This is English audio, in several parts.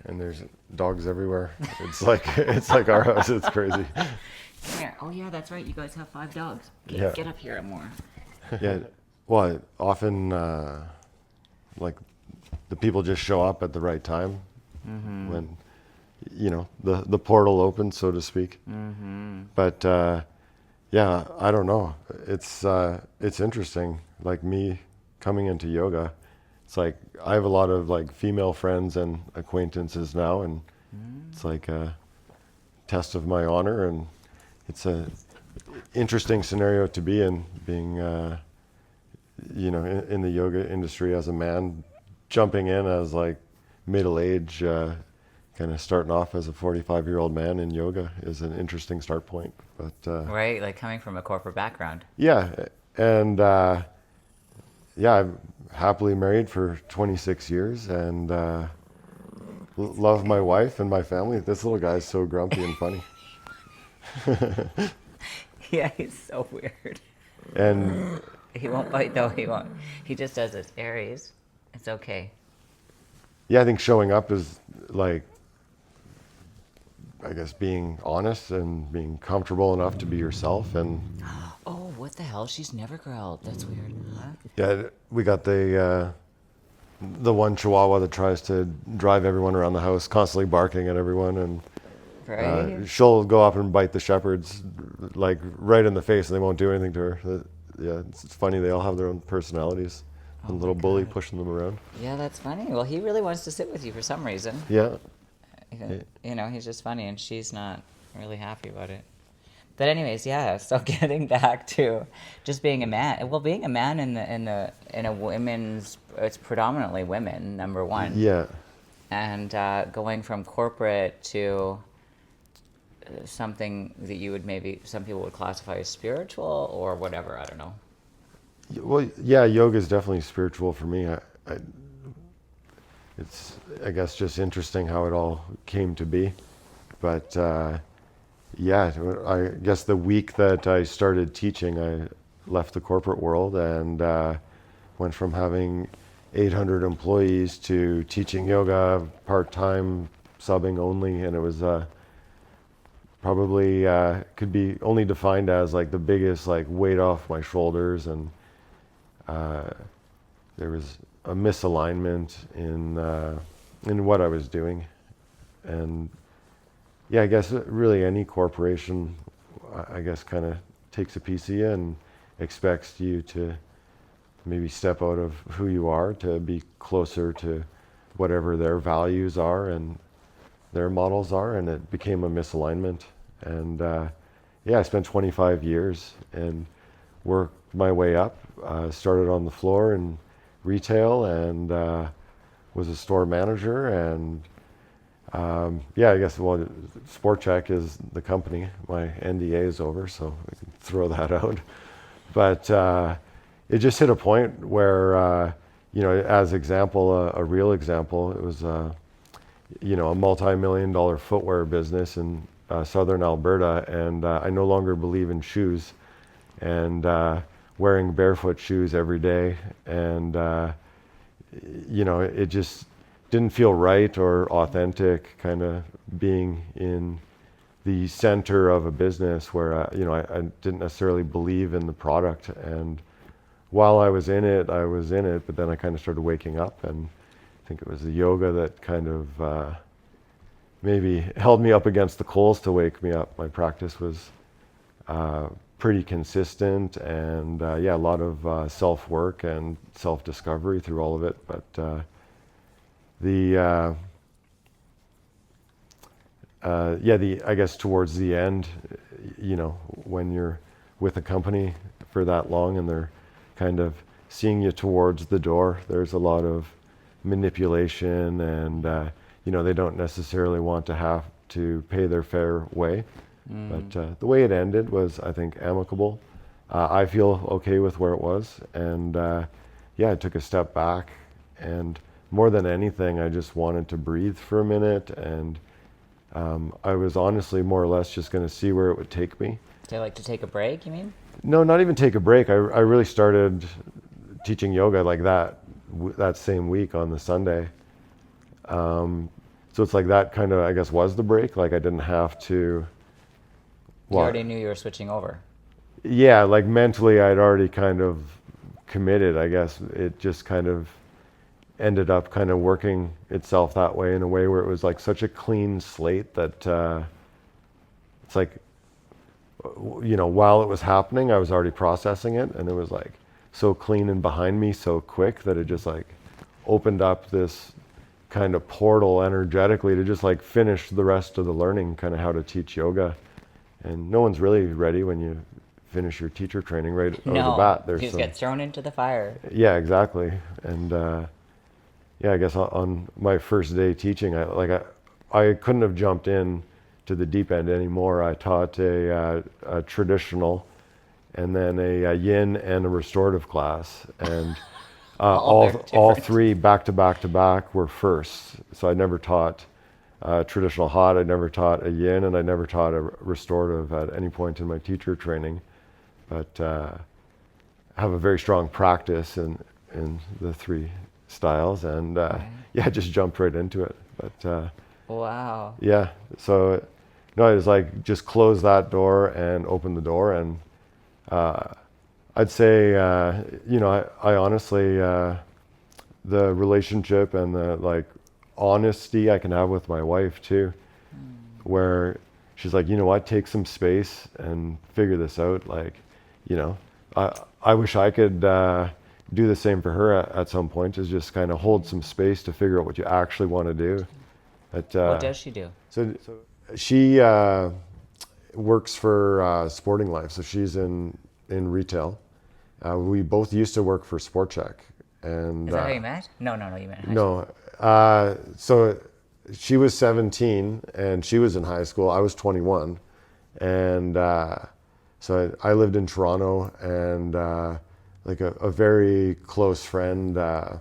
and there's dogs everywhere. It's like our house. It's crazy. Come here. Oh yeah, that's right. You guys have 5 dogs. Yeah. Get up here more. Yeah. Well, often like the people just show up at the right time when the portal opens, so to speak. But yeah, I don't know. It's interesting. Like me coming into yoga, it's like I have a lot of like female friends and acquaintances now, and it's like a test of my honor, and it's a interesting scenario to be in, being in the yoga industry as a man, jumping in as like middle age, kind of starting off as a 45-year-old man in yoga is an interesting start point. But Right, like coming from a corporate background. yeah, and yeah, I'm happily married for 26 years, and love my wife and my family. This little guy's so grumpy and funny. Yeah, he's so weird. And He won't bite though. He won't. He just does this. Aries. It's okay. yeah, I think showing up is like, I guess, being honest and being comfortable enough to be yourself. And Oh, what the hell? She's never growled. That's weird. Huh? yeah, we got the one Chihuahua that tries to drive everyone around the house, constantly barking at everyone, and Right. she'll go up and bite the shepherds like right in the face, and they won't do anything to her. Yeah, it's funny. They all have their own personalities. Oh A my little bully God. pushing them around. Yeah, that's funny. Well, he really wants to sit with you for some reason. Yeah, You know, he's just funny, and she's not really happy about it. But anyways, yeah. So getting back to just being a man. Well, being a man in a women's, it's predominantly women. Number one. yeah. And going from corporate to something that you would maybe some people would classify as spiritual or whatever. I don't know. Well, yeah, yoga is definitely spiritual for me. It's, I guess, just interesting how it all came to be. But yeah, I guess the week that I started teaching, I left the corporate world and went from having 800 employees to teaching yoga part-time, subbing only, and it was probably could be only defined as like the biggest like weight off my shoulders, and there was a misalignment in what I was doing. And yeah, I guess really any corporation, I guess, kind of takes a piece of you and expects you to maybe step out of who you are to be closer to whatever their values are and their models are, and it became a misalignment. And yeah, I spent 25 years and worked my way up. Started on the floor in retail and was a store manager. And yeah, I guess, well, Sport Check is the company. My NDA is over, so I can throw that out. But it just hit a point where, as example, a real example, it was, a multi-million-dollar footwear business in southern Alberta, and I no longer believe in shoes, and wearing barefoot shoes every day, and it just didn't feel right or authentic, kind of being in the center of a business where I didn't necessarily believe in the product. And while I was in it, but then I kind of started waking up, and I think it was the yoga that kind of maybe held me up against the coals to wake me up. My practice was pretty consistent, and yeah, a lot of self-work and self-discovery through all of it. But I guess towards the end, when you're with a company for that long and they're kind of seeing you towards the door, there's a lot of manipulation, and they don't necessarily want to have to pay their fair way. But the way it ended was, I think, amicable. I feel okay with where it was, and yeah, I took a step back, and more than anything, I just wanted to breathe for a minute, and I was honestly more or less just going to see where it would take me. Do you like to take a break, you mean? No, not even take a break. I really started teaching yoga like that same week on the Sunday. So it's like that kind of, I guess, was the break. Like I didn't have to. You Well, already knew you were switching over. yeah, like mentally, I'd already kind of committed. I guess it just kind of ended up kind of working itself that way in a way where it was like such a clean slate that it's like, while it was happening, I was already processing it, and it was like so clean and behind me so quick that it just like opened up this kind of portal energetically to just like finish the rest of the learning, kind of how to teach yoga. And no one's really ready when you finish your teacher training right out of the No, bat. you just get thrown into the fire. Yeah, exactly. And yeah, I guess on my first day teaching, I couldn't have jumped in to the deep end anymore. I taught a traditional, and then a yin and a restorative class, and All very all different. three back to back to back were firsts. So I never taught traditional hot, I never taught a yin, and I never taught a restorative at any point in my teacher training. But have a very strong practice in the three styles, and yeah, just jumped right into it. But Wow. yeah, so no, it was like just close that door and open the door, and I'd say I honestly the relationship and the like honesty I can have with my wife too, where she's like, you know what, take some space and figure this out. Like, I wish I could do the same for her at some point, is just kind of hold some space to figure out what you actually want to do. But, What does she do? so she works for Sporting Life, so she's in retail. We both used to work for Sport Check, and Is that how you met? No, you met in high no, so she was 17 and she was in high school. I was 21, and so I lived in Toronto, and like a very close friend, I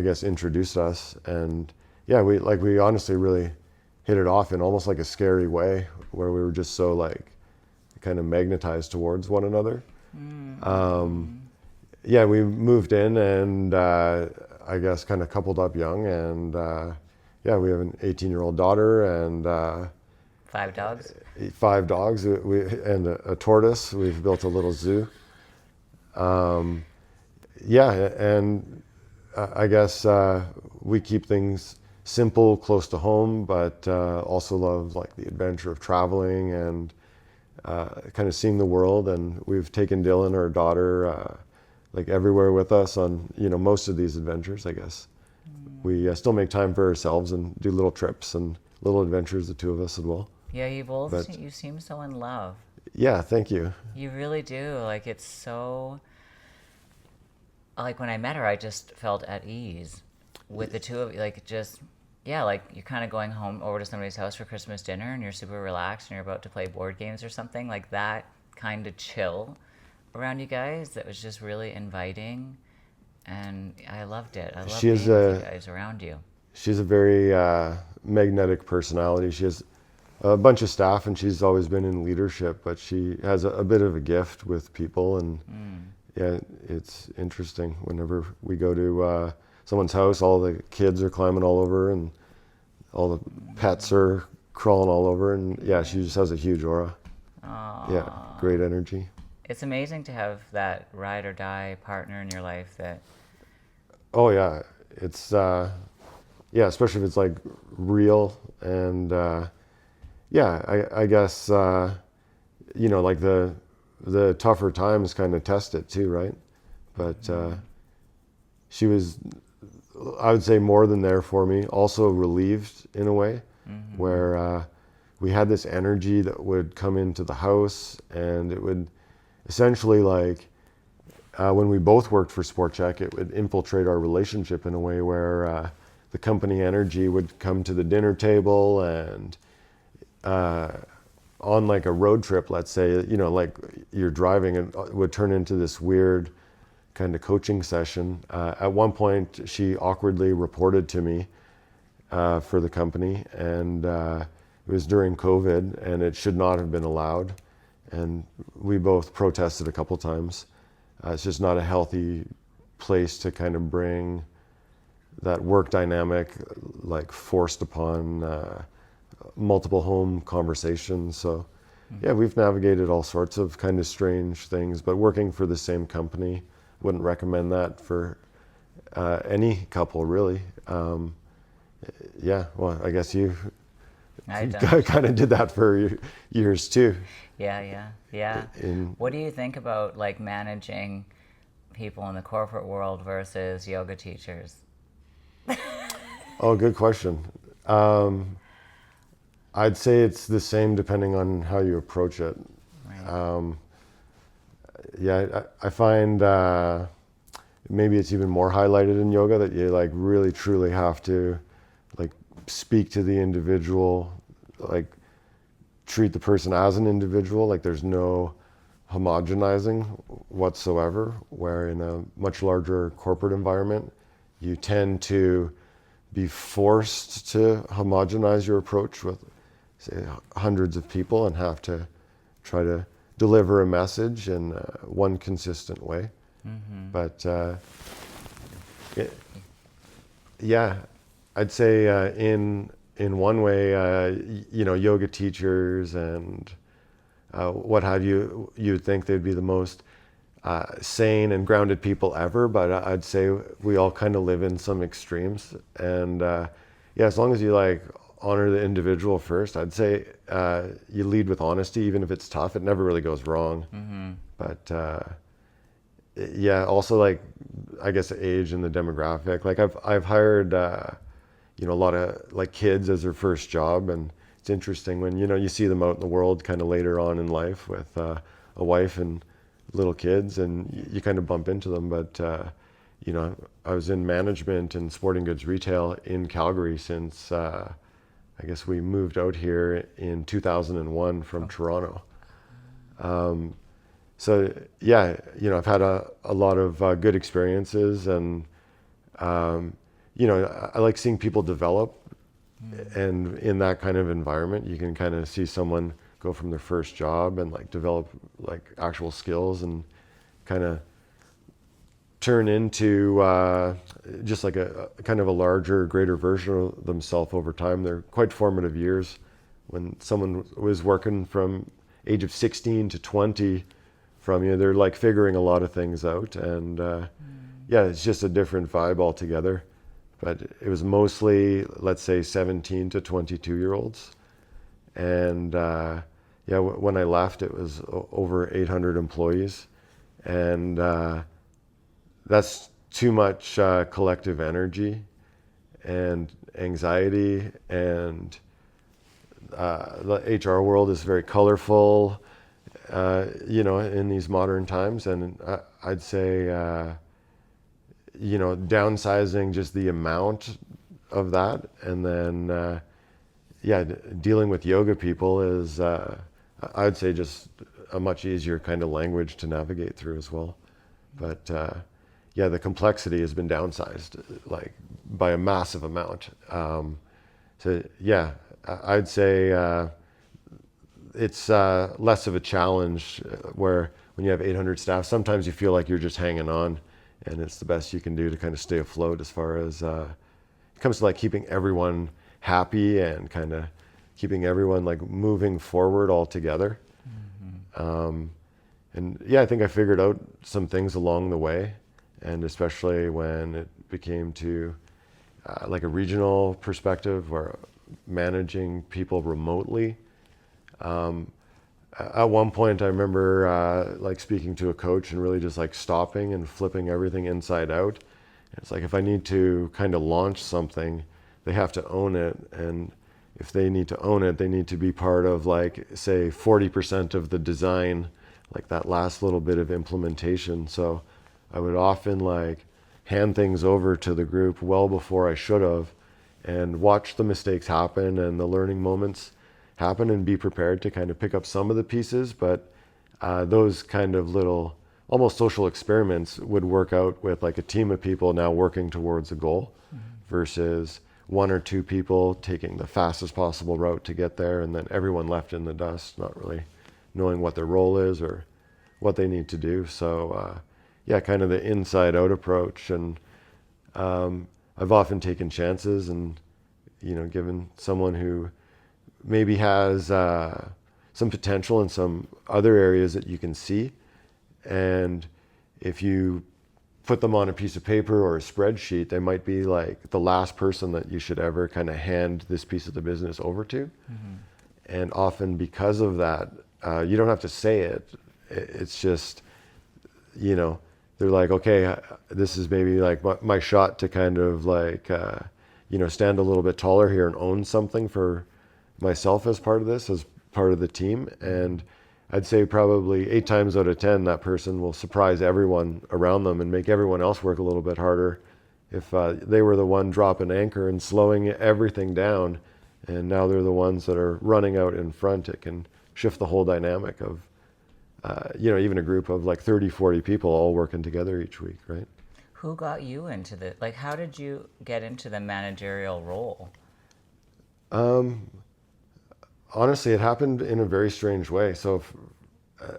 guess, introduced us, and yeah, we honestly really hit it off in almost like a scary way, where we were just so like kind of magnetized towards one another. Yeah, we moved in, and I guess kind of coupled up young, and yeah, we have an 18-year-old daughter, and 5 dogs. 5 dogs, and a tortoise. We've built a little zoo. Yeah, and I guess we keep things simple, close to home, but also love like the adventure of traveling and kind of seeing the world. And we've taken Dylan, our daughter, like everywhere with us on most of these adventures. I guess we still make time for ourselves and do little trips and little adventures, the two of us as well. Yeah, But- you seem so in love. Yeah, thank you. You really do. Like, it's so, like, when I met her, I just felt at ease with the two of you. Like, just, yeah, like you're kind of going home over to somebody's house for Christmas dinner, and you're super relaxed, and you're about to play board games or something, like that kind of chill around you guys that was just really inviting, and I loved it. I loved She being is with you guys around you. She's a very magnetic personality. She has a bunch of staff, and she's always been in leadership, but she has a bit of a gift with people, and yeah, it's interesting. Whenever we go to someone's house, all the kids are climbing all over, and all the pets are crawling all over, and yeah, she just has a huge aura. Yeah, great energy. It's amazing to have that ride or die partner in your life that, Oh yeah, it's yeah, especially if it's like real, and yeah, I guess like the tougher times kind of test it too, right? But she was, I would say, more than there for me. Also relieved in a way, where we had this energy that would come into the house, and it would essentially like. When we both worked for Sport Check, it would infiltrate our relationship in a way where the company energy would come to the dinner table, and on like a road trip, let's say, like you're driving, it would turn into this weird kind of coaching session. At one point, she awkwardly reported to me for the company, and it was during COVID, and it should not have been allowed. And we both protested a couple times. It's just not a healthy place to kind of bring that work dynamic, like forced upon multiple home conversations. So yeah, we've navigated all sorts of kind of strange things, but working for the same company, wouldn't recommend that for any couple really. Yeah, well, I guess you I don't. kind of did that for years too. Yeah. In What do you think about like managing people in the corporate world versus yoga teachers? Oh, good question. I'd say it's the same depending on how you approach it. Right. Yeah, I find maybe it's even more highlighted in yoga that you like really truly have to like speak to the individual, like treat the person as an individual. Like there's no homogenizing whatsoever. Where in a much larger corporate environment, you tend to be forced to homogenize your approach with, say, hundreds of people and have to try to deliver a message in one consistent way. But it, yeah, I'd say in one way, you know, yoga teachers and what have you, you'd think they'd be the most sane and grounded people ever, but I'd say we all kind of live in some extremes. And yeah, as long as you like honor the individual first, I'd say you lead with honesty, even if it's tough. It never really goes wrong. But yeah, also like I guess age and the demographic. Like I've hired you know a lot of like kids as their first job, and it's interesting when you know you see them out in the world kind of later on in life with a wife and little kids, and you kind of bump into them. But you know, I was in management and sporting goods retail in Calgary since I guess we moved out here in 2001 from Toronto. So yeah, you know, I've had a lot of good experiences, and you know, I like seeing people develop, and in that kind of environment, you can kind of see someone go from their first job and like develop like actual skills and kind of turn into just like a kind of a larger, greater version of themselves over time. They're quite formative years when someone was working from age of 16 to 20 from you. They're like figuring a lot of things out, and yeah, it's just a different vibe altogether. But it was mostly, let's say, 17 to 22 year olds. And yeah, when I left, it was over 800 employees. And that's too much collective energy and anxiety. And the HR world is very colorful, you know, in these modern times. And I'd say, you know, downsizing just the amount of that, and then yeah, dealing with yoga people is I'd say just a much easier kind of language to navigate through as well. But yeah, the complexity has been downsized like by a massive amount. So yeah, I'd say it's less of a challenge where when you have 800 staff, sometimes you feel like you're just hanging on, and it's the best you can do to kind of stay afloat as far as it comes to like keeping everyone happy and kind of keeping everyone like moving forward all together. And yeah, I think I figured out some things along the way, and especially when it became to like a regional perspective where managing people remotely. At one point, I remember like speaking to a coach and really just like stopping and flipping everything inside out. It's like if I need to kind of launch something, they have to own it, and if they need to own it, they need to be part of like say 40% of the design, like that last little bit of implementation. So I would often like hand things over to the group well before I should have, and watch the mistakes happen and the learning moments happen, and be prepared to kind of pick up some of the pieces. But those kind of little almost social experiments would work out with like a team of people now working towards a goal, versus one or two people taking the fastest possible route to get there, and then everyone left in the dust, not really knowing what their role is or what they need to do. So yeah, kind of the inside out approach. And I've often taken chances and, given someone who maybe has some potential in some other areas that you can see. And if you put them on a piece of paper or a spreadsheet, they might be like the last person that you should ever kind of hand this piece of the business over to. Mm-hmm. And often because of that, you don't have to say it. It's just, they're like, okay, this is maybe like my shot to kind of like, stand a little bit taller here and own something for myself as part of this, as part of the team. And I'd say probably 8 times out of 10, that person will surprise everyone around them and make everyone else work a little bit harder if they were the one dropping anchor and slowing everything down. And now they're the ones that are running out in front. It can shift the whole dynamic of, even a group of like 30, 40 people all working together each week, right? Who got you into the, like, how did you get into the managerial role? Honestly, it happened in a very strange way. So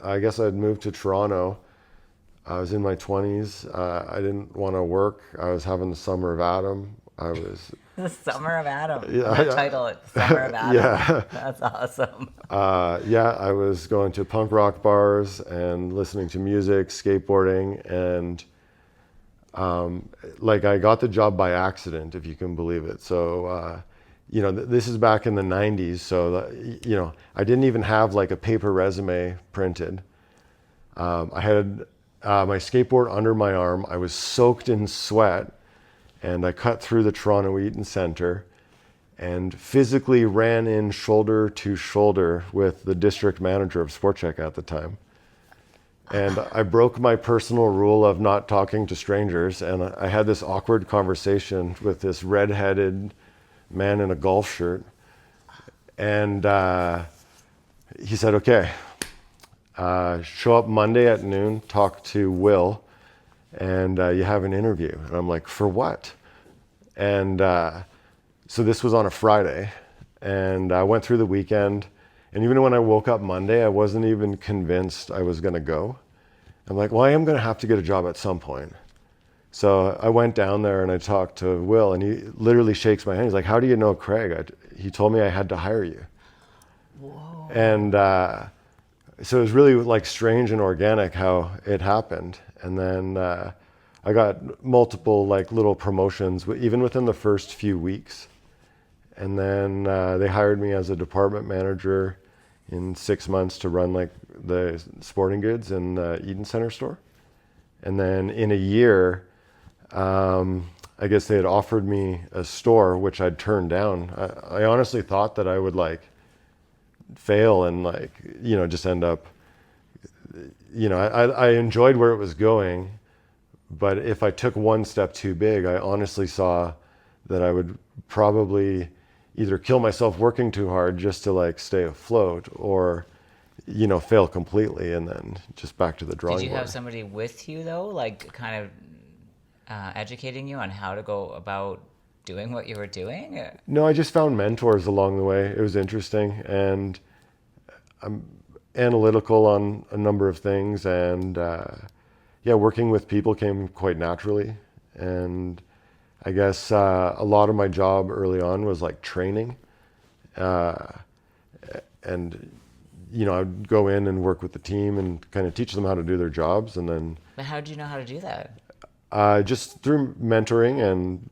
I guess I'd moved to Toronto. I was in my 20s. I didn't want to work. I was having the summer of Adam. I was... The Summer of Adam. Yeah, the title, it's Summer of Adam. Yeah. That's awesome. I was going to punk rock bars and listening to music, skateboarding, and I got the job by accident, if you can believe it. So, this is back in the 90s. So, I didn't even have like a paper resume printed. I had my skateboard under my arm. I was soaked in sweat. And I cut through the Toronto Eaton Centre and physically ran in shoulder to shoulder with the district manager of SportCheck at the time. And I broke my personal rule of not talking to strangers. And I had this awkward conversation with this redheaded man in a golf shirt. And he said, okay, show up Monday at noon, talk to Will. And you have an interview. And I'm like, for what? And so this was on a Friday. And I went through the weekend. And even when I woke up Monday, I wasn't even convinced I was going to go. I'm like, well, I am going to have to get a job at some point. So I went down there and I talked to Will. And he literally shakes my hand. He's like, how do you know Craig? He told me I had to hire you. Whoa. And so it was really like strange and organic how it happened. And then I got multiple like little promotions, even within the first few weeks. And then they hired me as a department manager in 6 months to run like the sporting goods in the Eaton Centre store. And then in a year, I guess they had offered me a store, which I'd turned down. I honestly thought that I would like fail and like, just end up, I enjoyed where it was going, but if I took one step too big, I honestly saw that I would probably either kill myself working too hard just to like stay afloat or, fail completely and then just back to the drawing board. Did you have somebody with you though, like kind of educating you on how to go about doing what you were doing? No, I just found mentors along the way. It was interesting, and I'm analytical on a number of things, and working with people came quite naturally. And I guess a lot of my job early on was like training, and I'd go in and work with the team and kind of teach them how to do their jobs, and then. But how did you know how to do that? Just through mentoring and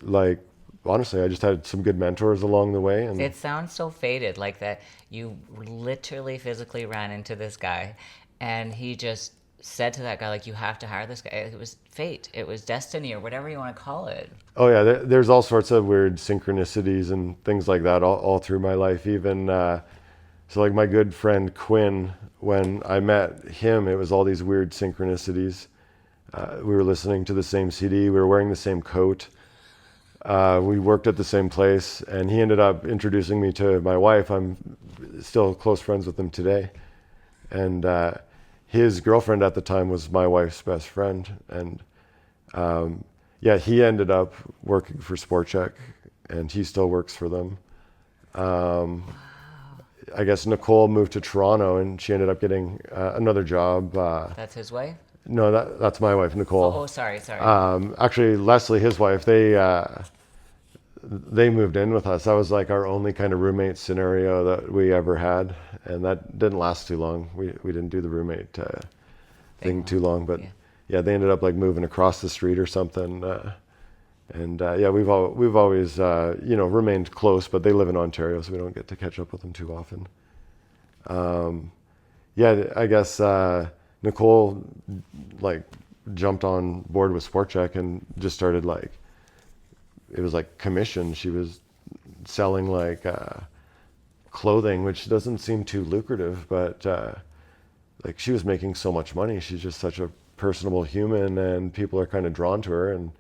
like. Honestly, I just had some good mentors along the way. And it sounds so fated, like that you literally physically ran into this guy and he just said to that guy, like, you have to hire this guy. It was fate. It was destiny or whatever you want to call it. Oh, yeah. There's all sorts of weird synchronicities and things like that all through my life. Even so like my good friend Quinn, when I met him, it was all these weird synchronicities. We were listening to the same CD. We were wearing the same coat. We worked at the same place, and he ended up introducing me to my wife. I'm still close friends with him today. And his girlfriend at the time was my wife's best friend. And he ended up working for SportCheck, and he still works for them. I guess Nicole moved to Toronto, and she ended up getting another job. That's his wife? No, that's my wife, Nicole. Oh, sorry. Actually, Leslie, his wife, they moved in with us. That was like our only kind of roommate scenario that we ever had, and that didn't last too long. We didn't do the roommate thing too long, but yeah, they ended up like moving across the street or something. And yeah, we've always remained close, but they live in Ontario, so we don't get to catch up with them too often. Yeah, I guess Nicole like jumped on board with Sport Chek and just started like, it was like commission. She was selling like clothing, which doesn't seem too lucrative, but like she was making so much money. She's just such a personable human, and people are kind of drawn to her, and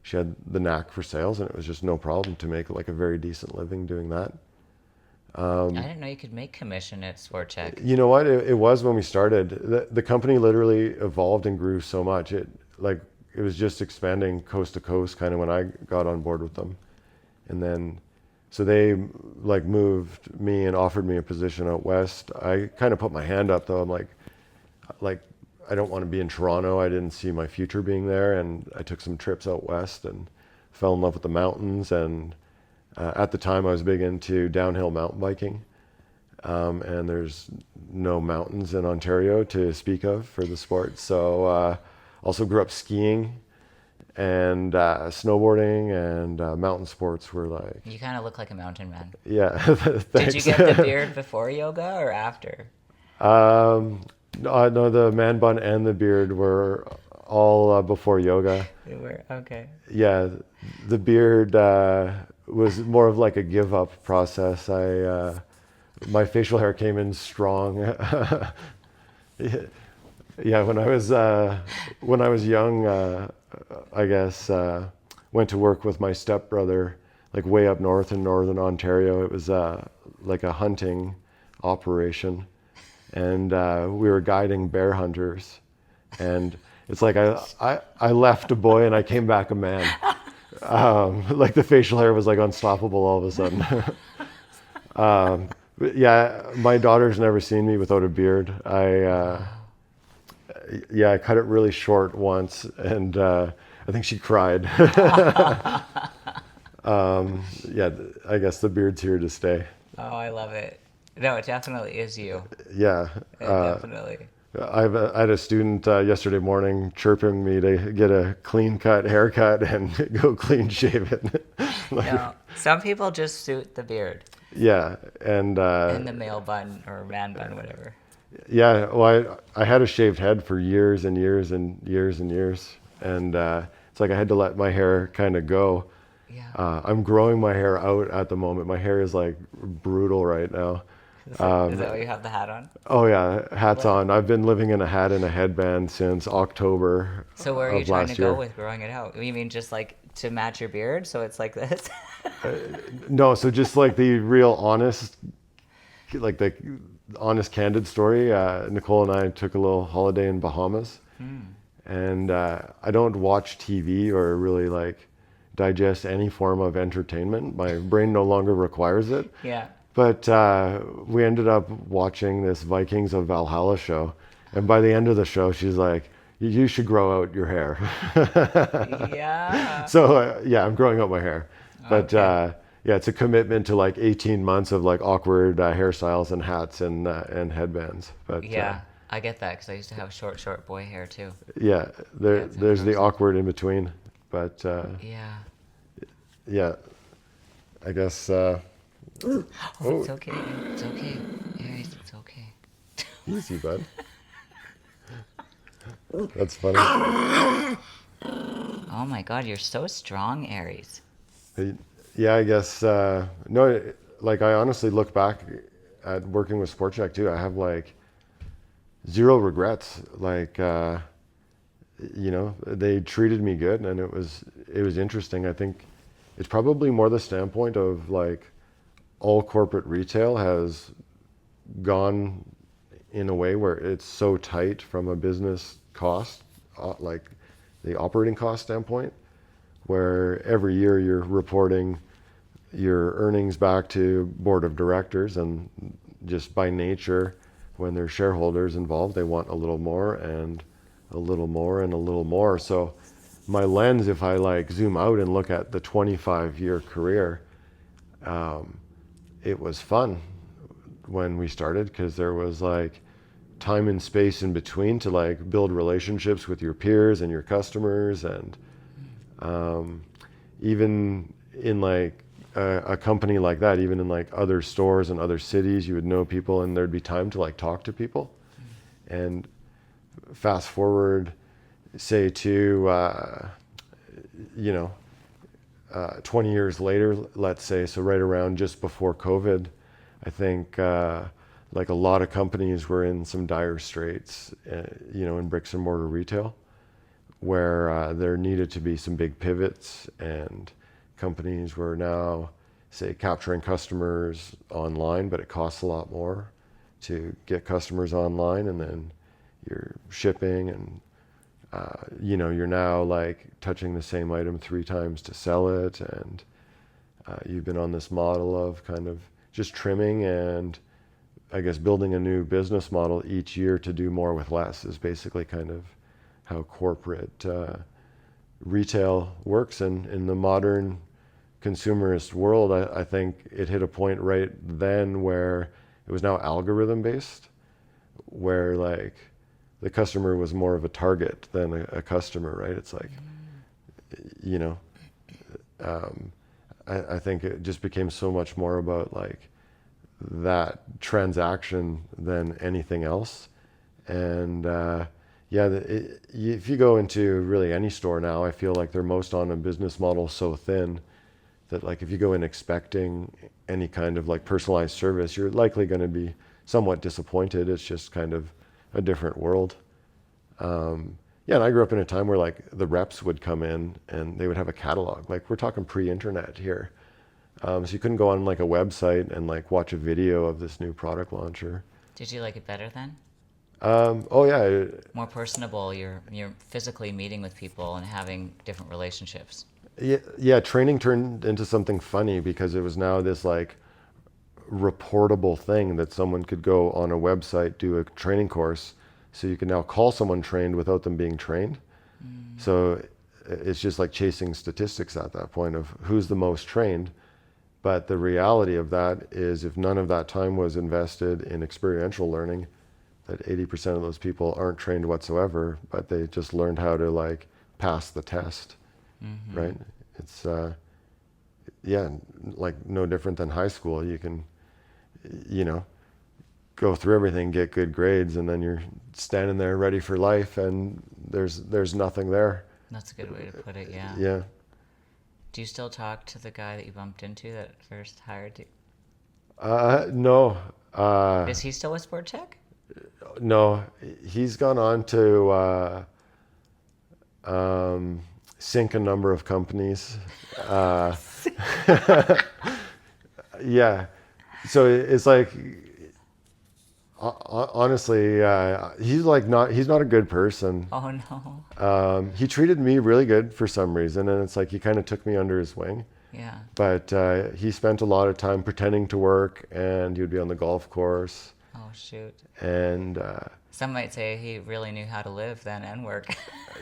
she had the knack for sales, and it was just no problem to make like a very decent living doing that. I didn't know you could make commission at Sport Chek. You know what? It was when we started. The company literally evolved and grew so much. It was just expanding coast to coast kind of when I got on board with them. And then, so they like moved me and offered me a position out west. I kind of put my hand up though. I'm like, I don't want to be in Toronto. I didn't see my future being there. And I took some trips out west and fell in love with the mountains. And at the time I was big into downhill mountain biking. And there's no mountains in Ontario to speak of for the sport. So also grew up skiing and snowboarding, and mountain sports were like... You kind of look like a mountain man. Yeah, Did you get the beard before yoga or after? No, the man bun and the beard were all before yoga. They were, okay. Yeah, the beard was more of like a give up process. My facial hair came in strong. Yeah, when I was young, I guess went to work with my stepbrother, like way up north in northern Ontario. It was like a hunting operation, and we were guiding bear hunters, and it's like I left a boy and I came back a man. Like the facial hair was like unstoppable all of a sudden. But yeah, my daughter's never seen me without a beard. I cut it really short once, and I think she cried. Yeah, I guess the beard's here to stay. Oh, I love it. No, it definitely is you. Yeah. Definitely. I had a student yesterday morning chirping me to get a clean cut haircut and go clean shaven. No, some people just suit the beard. Yeah, and the male bun or man bun, whatever. Yeah, well, I had a shaved head for years and years and years and years, and it's like I had to let my hair kind of go. Yeah. I'm growing my hair out at the moment. My hair is like brutal right now. Is that why you have the hat on? Oh yeah, hats on. I've been living in a hat and a headband since October. So where are you of trying last to year. go with growing it out? You mean just like to match your beard, so it's like this? No, so just like the real honest, like the honest, candid story. Nicole and I took a little holiday in Bahamas, and I don't watch TV or really like digest any form of entertainment. My brain no longer requires it. Yeah. But we ended up watching this Vikings of Valhalla show, and by the end of the show, she's like, "You should grow out your hair." Yeah. So yeah, I'm growing out my hair, but Okay. yeah, it's a commitment to like 18 months of like awkward hairstyles and hats and headbands. But Yeah, I get that because I used to have short boy hair too. yeah, there's the awkward in between, but Yeah. yeah, I guess. Oh, it's okay. It's okay. Aries, it's okay. Easy, bud. That's funny. Oh my God, you're so strong, Aries. Yeah, I guess no. Like I honestly look back at working with Sport Chek too. I have like zero regrets. Like they treated me good, and it was interesting. I think it's probably more the standpoint of like all corporate retail has gone in a way where it's so tight from a business cost, like the operating cost standpoint, where every year you're reporting your earnings back to board of directors, and just by nature, when there's shareholders involved, they want a little more, and a little more and a little more. So my lens, if I like zoom out and look at the 25-year career, it was fun when we started because there was like time and space in between to like build relationships with your peers and your customers. And even in like a company like that, even in like other stores and other cities, you would know people and there'd be time to like talk to people. And fast forward, say to, 20 years later, let's say, so right around just before COVID, I think like a lot of companies were in some dire straits, in bricks and mortar retail, where there needed to be some big pivots, and companies were now, say, capturing customers online, but it costs a lot more to get customers online, and then you're shipping and you're now like touching the same item 3 times to sell it, and you've been on this model of kind of just trimming and I guess building a new business model each year to do more with less is basically kind of how corporate retail works. And in the modern consumerist world, I think it hit a point right then where it was now algorithm based, where like the customer was more of a target than a customer, right? It's like, I think it just became so much more about like that transaction than anything else. And if you go into really any store now, I feel like they're most on a business model so thin that like if you go in expecting any kind of like personalized service, you're likely going to be somewhat disappointed. It's just kind of a different world. And I grew up in a time where like the reps would come in and they would have a catalog. Like we're talking pre-internet here. So you couldn't go on like a website and like watch a video of this new product launcher. Did you like it better then? Oh yeah. More personable. You're physically meeting with people and having different relationships. Yeah, training turned into something funny because it was now this like reportable thing that someone could go on a website, do a training course. So you can now call someone trained without them being trained. So it's just like chasing statistics at that point of who's the most trained. But the reality of that is if none of that time was invested in experiential learning, that 80% of those people aren't trained whatsoever, but they just learned how to like pass the test, right? It's, like no different than high school. You can, go through everything, get good grades, and then you're standing there ready for life, and there's nothing there. That's a good way to put it, yeah. Yeah. Do you still talk to the guy that you bumped into that first hired you? No. Is he still with Sport Tech? No, he's gone on to sink a number of companies. Yeah. So it's like, honestly, he's not a good person. Oh no. He treated me really good for some reason, and it's like he kind of took me under his wing. Yeah. But he spent a lot of time pretending to work, and he would be on the golf course. Oh shoot. And some might say he really knew how to live then and work.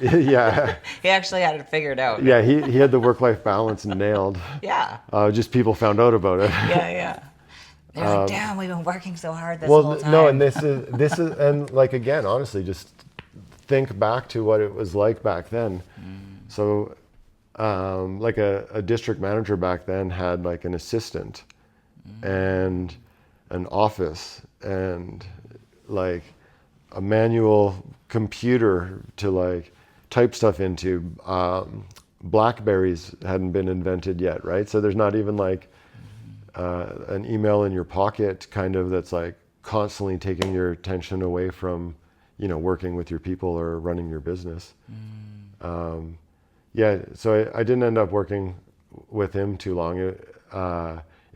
yeah. He actually had it figured out. Yeah, he had the work-life balance nailed. Yeah. Just people found out about it. Yeah. They're like, damn, we've been working so hard this whole time. No, and this is, and like again, honestly, just think back to what it was like back then. So, like a district manager back then had like an assistant, and an office, and like a manual computer to like type stuff into. Blackberries hadn't been invented yet, right? So there's not even like an email in your pocket kind of that's like constantly taking your attention away from, working with your people or running your business. So I didn't end up working with him too long. It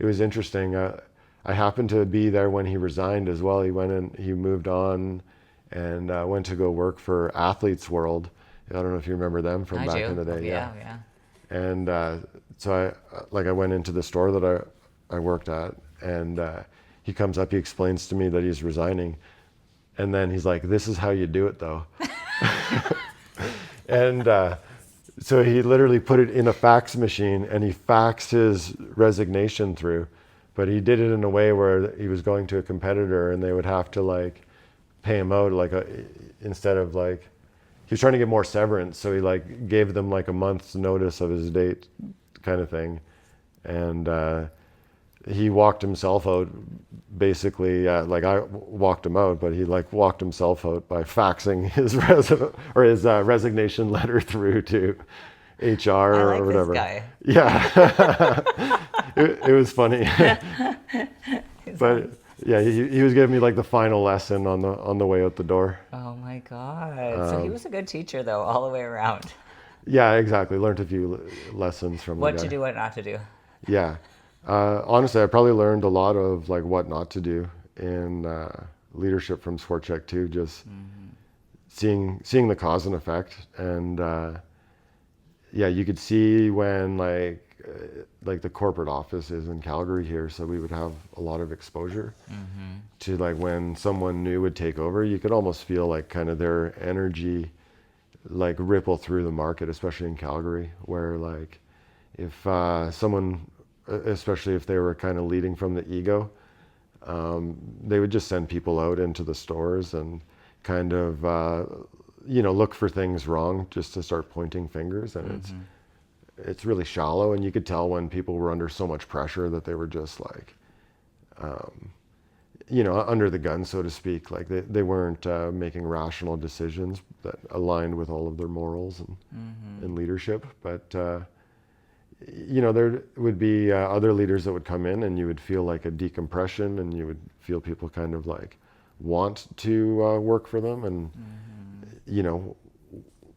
was interesting. I happened to be there when he resigned as well. He went and he moved on and went to go work for Athletes World. I don't know if you remember them from back in the day. Yeah. And so I went into the store that I worked at, and he comes up, he explains to me that he's resigning, and then he's like, "This is how you do it, though." And so he literally put it in a fax machine and he faxed his resignation through. But he did it in a way where he was going to a competitor and they would have to like pay him out like instead of like, he was trying to get more severance. So he like gave them like a month's notice of his date kind of thing. And he walked himself out basically, like I walked him out, but he like walked himself out by faxing his resignation letter through to HR I or like whatever. this guy. Yeah, it was funny, but yeah, he was giving me like the final lesson on the way out the door. Oh my God. So he was a good teacher though, all the way around. Yeah, exactly. Learned a few lessons from What the to guy. do, what not to do. Yeah. Honestly, I probably learned a lot of like what not to do in leadership from Swartcheck too. Just seeing the cause and effect, and yeah, you could see when like the corporate office is in Calgary here, so we would have a lot of exposure to like when someone new would take over. You could almost feel like kind of their energy like ripple through the market, especially in Calgary, where like if someone, especially if they were kind of leading from the ego, they would just send people out into the stores and kind of look for things wrong just to start pointing fingers. And it's really shallow, and you could tell when people were under so much pressure that they were just like under the gun, so to speak. Like they weren't making rational decisions that aligned with all of their morals and leadership. But there would be other leaders that would come in, and you would feel like a decompression, and you would feel people kind of like want to work for them. And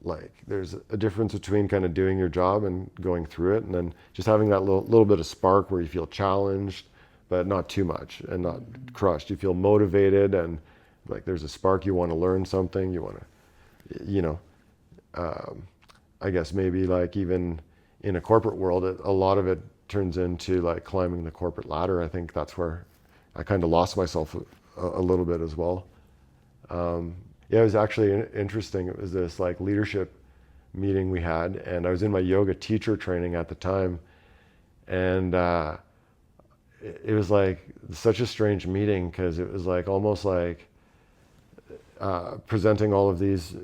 like there's a difference between kind of doing your job and going through it, and then just having that little bit of spark where you feel challenged, but not too much and not crushed. You feel motivated, and like there's a spark. You want to learn something. You want to, I guess maybe like even in a corporate world, a lot of it turns into like climbing the corporate ladder. I think that's where I kind of lost myself a little bit as well. Yeah, it was actually interesting. It was this like leadership meeting we had, and I was in my yoga teacher training at the time, and it was like such a strange meeting because it was like almost like presenting all of these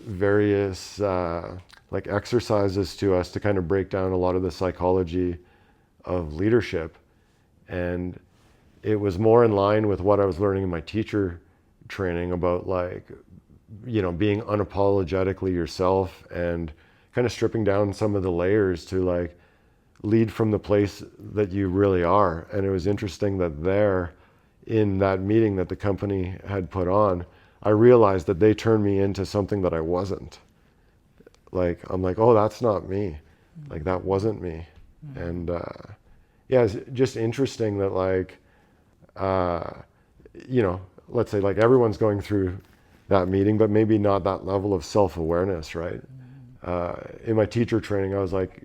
various like exercises to us to kind of break down a lot of the psychology of leadership. And it was more in line with what I was learning in my teacher training about like, being unapologetically yourself and kind of stripping down some of the layers to like lead from the place that you really are. And it was interesting that there in that meeting that the company had put on, I realized that they turned me into something that I wasn't. Like, I'm like, oh, that's not me. Like, that wasn't me. And yeah, it's just interesting that like, let's say like everyone's going through that meeting, but maybe not that level of self-awareness, right? In my teacher training, I was like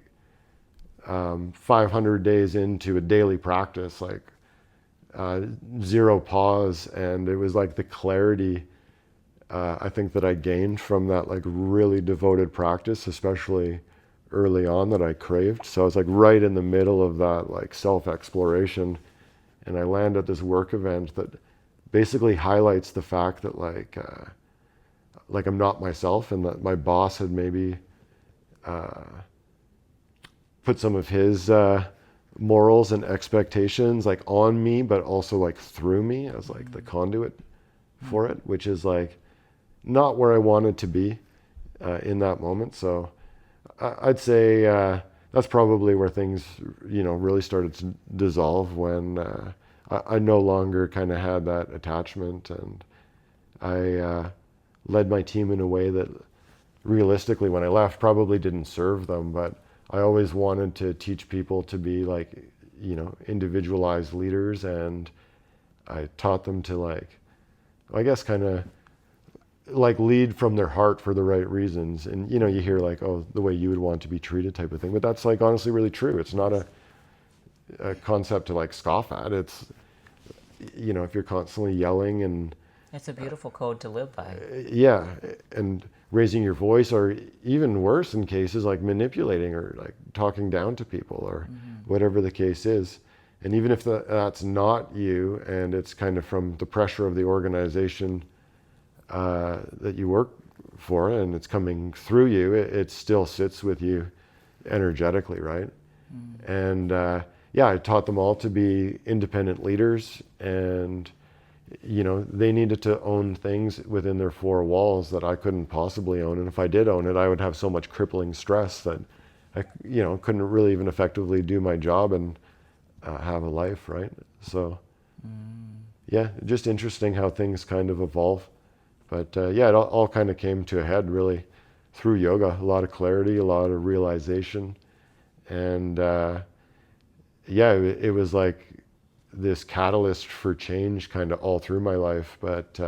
500 days into a daily practice, like zero pause. And it was like the clarity I think that I gained from that like really devoted practice, especially early on, that I craved. So I was like right in the middle of that like self-exploration, and I land at this work event that basically highlights the fact that like I'm not myself, and that my boss had maybe put some of his morals and expectations like on me, but also like through me as like the conduit for it, which is like not where I wanted to be in that moment. So I'd say that's probably where things, really started to dissolve, when I no longer kind of had that attachment, and I led my team in a way that realistically, when I left, probably didn't serve them. But I always wanted to teach people to be like, individualized leaders, and I taught them to like, I guess kind of like lead from their heart for the right reasons. And you hear like, oh, the way you would want to be treated type of thing, but that's like honestly really true. It's not a concept to like scoff at. It's, if you're constantly yelling and It's a beautiful code to live by. Yeah, and raising your voice, or even worse in cases like manipulating or like talking down to people, or whatever the case is. And even if that's not you, and it's kind of from the pressure of the organization that you work for, and it's coming through you, it still sits with you energetically, right? And yeah, I taught them all to be independent leaders, and they needed to own things within their four walls that I couldn't possibly own. And if I did own it, I would have so much crippling stress that I, couldn't really even effectively do my job and have a life, right? So, yeah, just interesting how things kind of evolve. But yeah, it all kind of came to a head really through yoga. A lot of clarity, a lot of realization, and yeah, it was like this catalyst for change kind of all through my life. But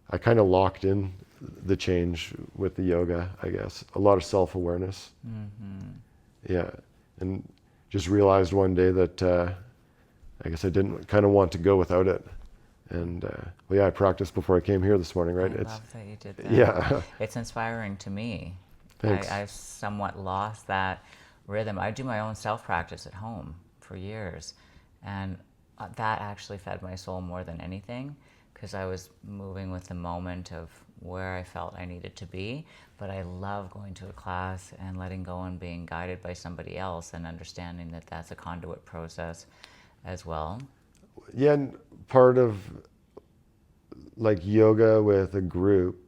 I kind of locked in the change with the yoga, I guess. A lot of self-awareness. Yeah, and just realized one day that I guess I didn't kind of want to go without it. And well, yeah, I practiced before I came here this morning, right? I love that you did that. Yeah. It's inspiring to me. Thanks. I've somewhat lost that rhythm. I do my own self-practice at home for years, and that actually fed my soul more than anything, because I was moving with the moment of where I felt I needed to be. But I love going to a class and letting go and being guided by somebody else, and understanding that that's a conduit process as well. Yeah, and part of like yoga with a group,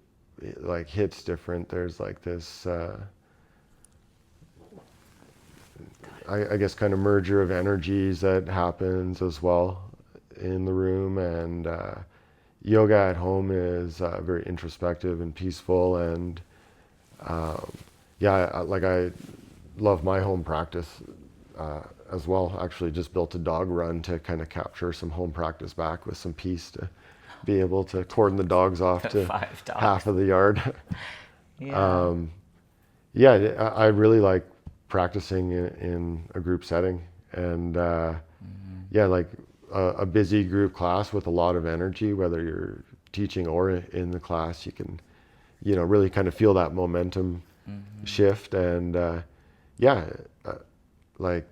like hits different. There's like this, I guess, kind of merger of energies that happens as well in the room. And yoga at home is very introspective and peaceful. And yeah, I love my home practice as well. Actually, just built a dog run to kind of capture some home practice back with some peace, to be able to cordon the dogs off to 5 dogs. half of the yard. Yeah. Yeah, I really like practicing in a group setting. And yeah, like a busy group class with a lot of energy, whether you're teaching or in the class, you can, really kind of feel that momentum shift. And yeah, like,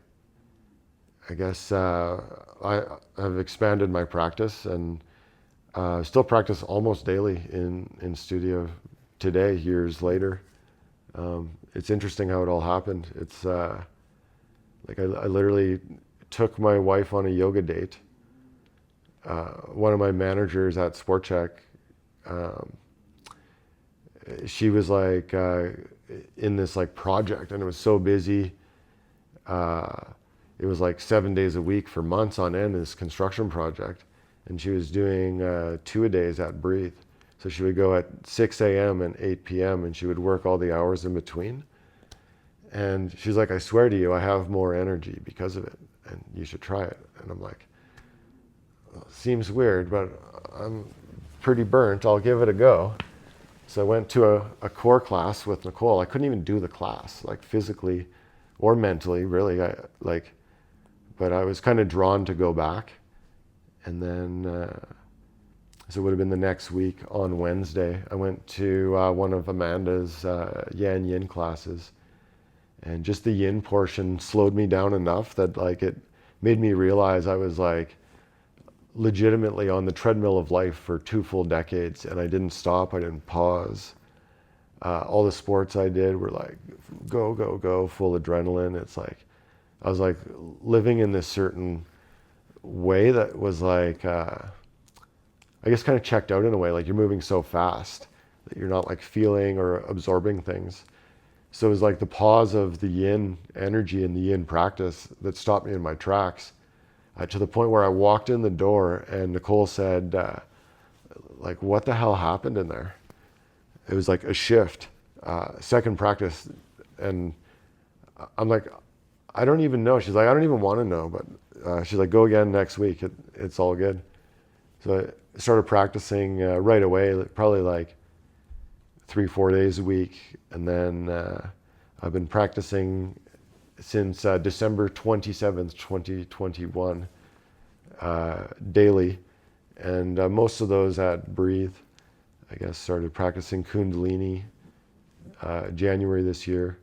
I guess I have expanded my practice, and still practice almost daily in studio today, years later. It's interesting how it all happened. It's like I literally took my wife on a yoga date. One of my managers at Sport Check, she was like in this like project, and it was so busy. It was like 7 days a week for months on end, this construction project. And she was doing 2-a-days at Breathe. So she would go at 6 a.m. and 8 p.m. and she would work all the hours in between. And she's like, I swear to you, I have more energy because of it, and you should try it. And I'm like, well, seems weird, but I'm pretty burnt. I'll give it a go. So I went to a core class with Nicole. I couldn't even do the class, like physically or mentally, really. But I was kind of drawn to go back. And then, so it would have been the next week on Wednesday, I went to one of Amanda's Yan Yin classes. And just the yin portion slowed me down enough that like it made me realize I was like legitimately on the treadmill of life for 2 full decades, and I didn't stop, I didn't pause. All the sports I did were like go, go, go, full adrenaline. It's like, I was like living in this certain way that was like, I guess kind of checked out in a way, like you're moving so fast that you're not like feeling or absorbing things. So it was like the pause of the yin energy and the yin practice that stopped me in my tracks, to the point where I walked in the door and Nicole said, like, what the hell happened in there? It was like a shift, second practice. And I'm like, I don't even know. She's like, I don't even want to know, but she's like, go again next week. It's all good. So I started practicing right away, probably like 3-4 days a week. And then I've been practicing since December 27th, 2021, daily. And most of those at Breathe. I guess started practicing Kundalini January this year.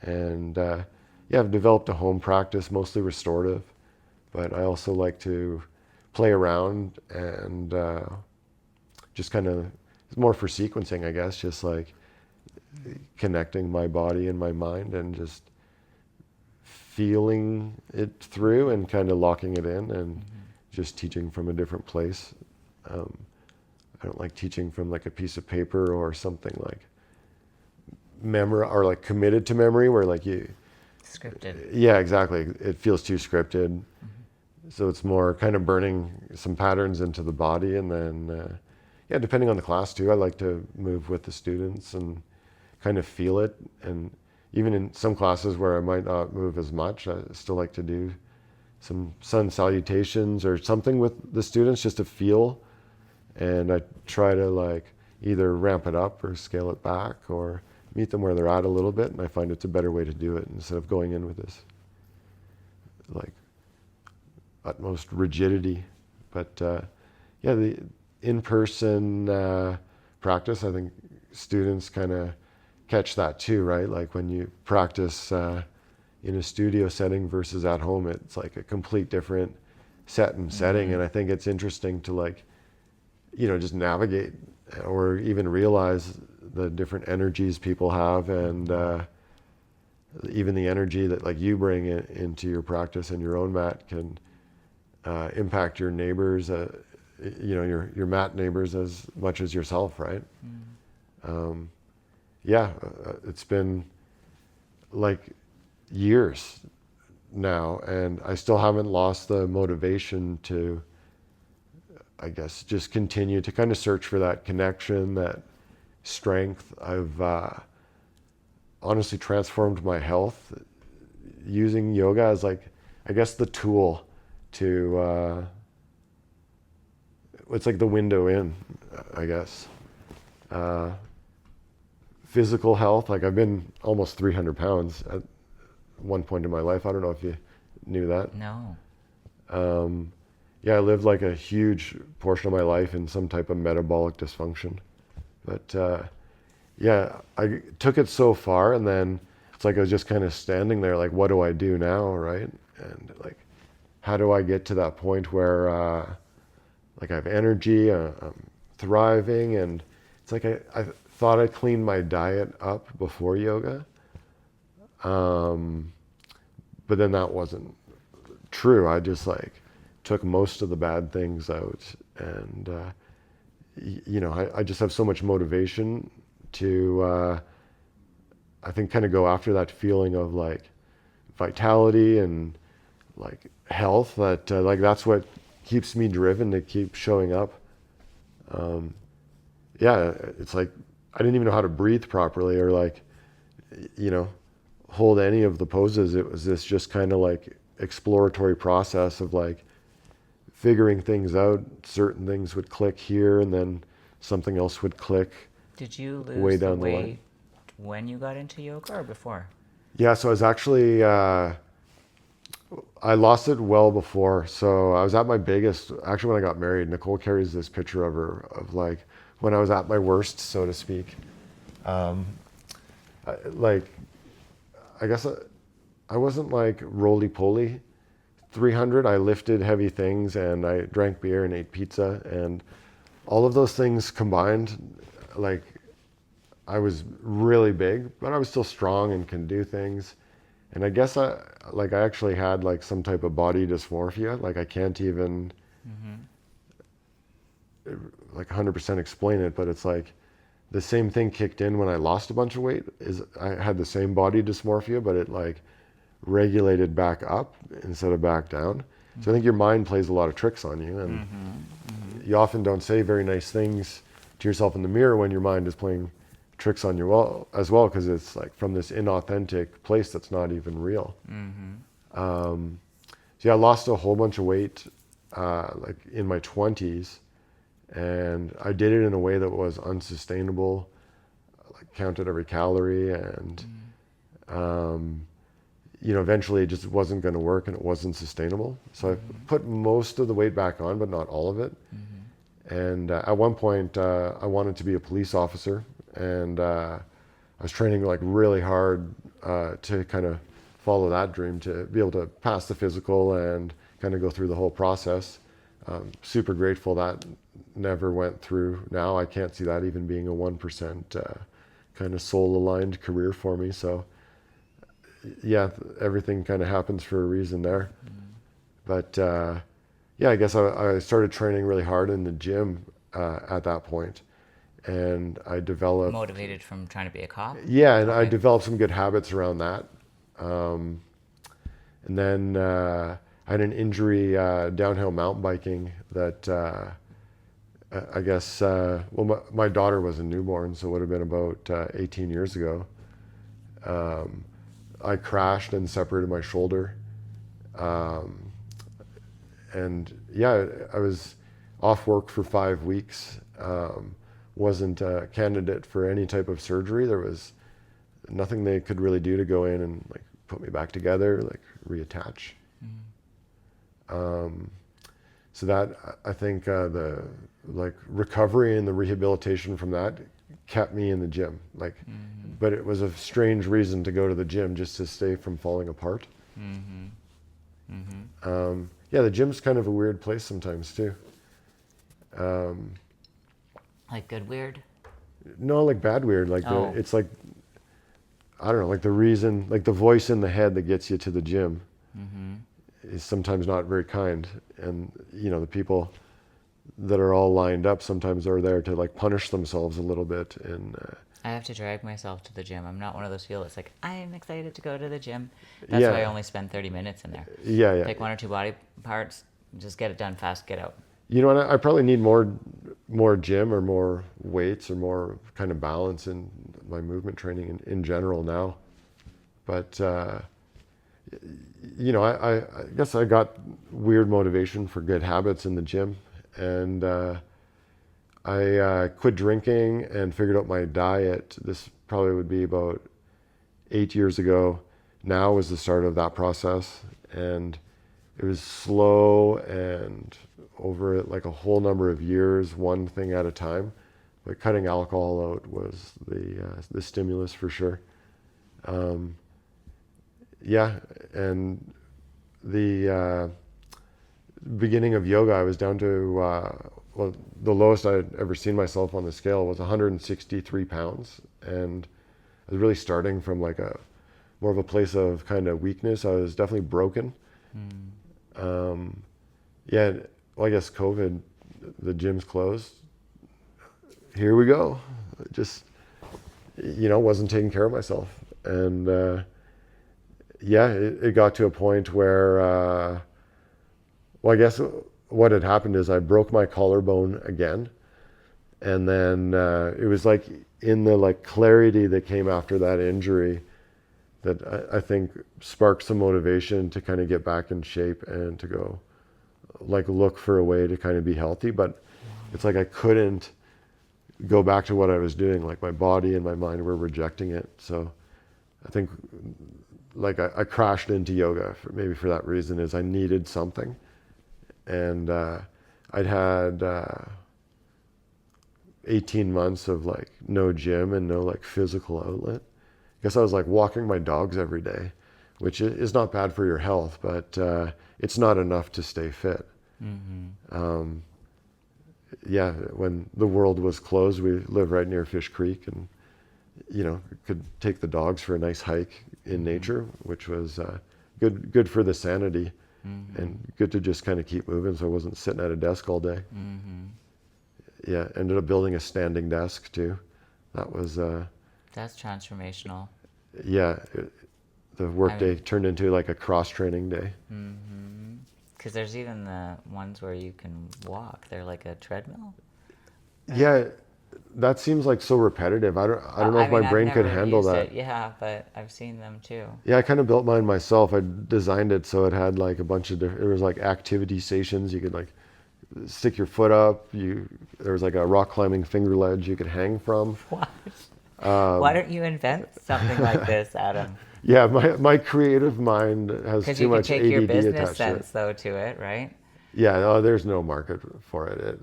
And yeah, I've developed a home practice, mostly restorative. But I also like to play around and just kind of, it's more for sequencing, I guess, just like connecting my body and my mind and just feeling it through and kind of locking it in and just teaching from a different place. I don't like teaching from like a piece of paper or something like memory or like committed to memory where like you, Scripted. yeah, exactly. It feels too scripted. So it's more kind of burning some patterns into the body. And then, yeah, depending on the class too, I like to move with the students and kind of feel it. And even in some classes where I might not move as much, I still like to do some sun salutations or something with the students just to feel. And I try to like either ramp it up or scale it back or meet them where they're at a little bit. And I find it's a better way to do it instead of going in with this like utmost rigidity. But yeah, the in-person practice, I think students kind of catch that too, right? Like when you practice in a studio setting versus at home, it's like a complete different set and setting. And I think it's interesting to like, you know, just navigate or even realize the different energies people have and even the energy that like you bring into your practice and your own mat can impact your neighbors, you know, your mat neighbors as much as yourself, right? Yeah, it's been like years now, and I still haven't lost the motivation to, I guess, just continue to kind of search for that connection, that strength. I've honestly transformed my health using yoga as like, I guess, the tool to, it's like the window in, I guess. Physical health, like I've been almost 300 pounds at one point in my life. I don't know if you knew that. No. Yeah, I lived like a huge portion of my life in some type of metabolic dysfunction. But yeah, I took it so far, and then it's like I was just kind of standing there like, what do I do now, right? And like, how do I get to that point where like I have energy, I'm thriving, and it's like I thought I cleaned my diet up before yoga, but then that wasn't true. I just like took most of the bad things out, and you know, I just have so much motivation to I think kind of go after that feeling of like vitality and like health, that like that's what keeps me driven to keep showing up. Yeah, it's like I didn't even know how to breathe properly or like, you know, hold any of the poses. It was this just kind of like exploratory process of like figuring things out. Certain things would click here and then something else would click. Did you Way lose the down the line. weight when you got into yoga or before? Yeah, so I was actually, I lost it well before. So I was at my biggest, actually when I got married. Nicole carries this picture of her, of like when I was at my worst, so to speak. Like, I guess I wasn't like roly-poly 300. I lifted heavy things and I drank beer and ate pizza, and all of those things combined, like I was really big, but I was still strong and can do things. And I guess I actually had like some type of body dysmorphia. Like I can't even like 100% explain it, but it's like the same thing kicked in when I lost a bunch of weight. Is I had the same body dysmorphia, but it like regulated back up instead of back down. So I think your mind plays a lot of tricks on you, and you often don't say very nice things to yourself in the mirror when your mind is playing tricks on you as well, because it's like from this inauthentic place that's not even real. So yeah, I lost a whole bunch of weight like in my 20s, and I did it in a way that was unsustainable. Like counted every calorie, and you know, eventually it just wasn't going to work and it wasn't sustainable. So I put most of the weight back on, but not all of it. And at one point, I wanted to be a police officer, and I was training like really hard to kind of follow that dream, to be able to pass the physical and kind of go through the whole process. Super grateful that never went through. Now I can't see that even being a 1% kind of soul-aligned career for me. So yeah, everything kind of happens for a reason there. But yeah, I guess I started training really hard in the gym at that point, and I developed Motivated from trying to be a cop? yeah, and I Okay. developed some good habits around that. And then I had an injury downhill mountain biking that I guess, well, my daughter was a newborn, so it would have been about 18 years ago. I crashed and separated my shoulder. And yeah, I was off work for 5 weeks. Wasn't a candidate for any type of surgery. There was nothing they could really do to go in and like put me back together, like reattach. So that, I think the like recovery and the rehabilitation from that kept me in the gym. Like, but it was a strange reason to go to the gym, just to stay from falling apart. Yeah, the gym's kind of a weird place sometimes too. Like good weird? No, like bad weird. Like Oh. it's like, I don't know, like the reason, like the voice in the head that gets you to the gym is sometimes not very kind. And you know, the people that are all lined up sometimes are there to like punish themselves a little bit. And I have to drag myself to the gym. I'm not one of those people that's like, I am excited to go to the gym. That's Yeah. why I only spend 30 minutes in there. yeah, Pick one or two body parts, just get it done fast, get out. you know what? I probably need more gym or more weights or more kind of balance in my movement training in general now. But you know, I guess I got weird motivation for good habits in the gym, and I quit drinking and figured out my diet. This probably would be about 8 years ago. Now was the start of that process, and it was slow and over like a whole number of years, one thing at a time. But cutting alcohol out was the stimulus for sure. Yeah, and the beginning of yoga, I was down to well, the lowest I'd ever seen myself on the scale was 163 pounds, and I was really starting from like a more of a place of kind of weakness. I was definitely broken. Yeah, well, I guess COVID, the gym's closed. Here we go. Just, you know, wasn't taking care of myself. And yeah, it got to a point where, well, I guess what had happened is I broke my collarbone again. And then it was like in the like clarity that came after that injury that I think sparked some motivation to kind of get back in shape and to go like look for a way to kind of be healthy. But it's like I couldn't go back to what I was doing. Like my body and my mind were rejecting it. So I think like I crashed into yoga maybe for that reason, is I needed something. And I'd had 18 months of like no gym and no like physical outlet. I guess I was like walking my dogs every day, which is not bad for your health, but it's not enough to stay fit. Yeah, when the world was closed, we live right near Fish Creek, and you know, could take the dogs for a nice hike in nature, which was good for the sanity, and good to just kind of keep moving, so I wasn't sitting at a desk all day. Yeah, ended up building a standing desk too. That was That's transformational. yeah, the work day turned into like a cross training day. Because there's even the ones where you can walk. They're like a treadmill. Yeah, that seems like so repetitive. I don't know if mean, my I've brain could never handle used that. it. Yeah, but I've seen them too. Yeah, I kind of built mine myself. I designed it so it had like a bunch of different, it was like activity stations. You could like stick your foot up. There was like a rock climbing finger ledge you could hang from. What? Why don't you invent something like this, Adam? Yeah, my creative mind has Because too you can much take ADD your business attached to it. sense though to it, right? Yeah, no, there's no market for it.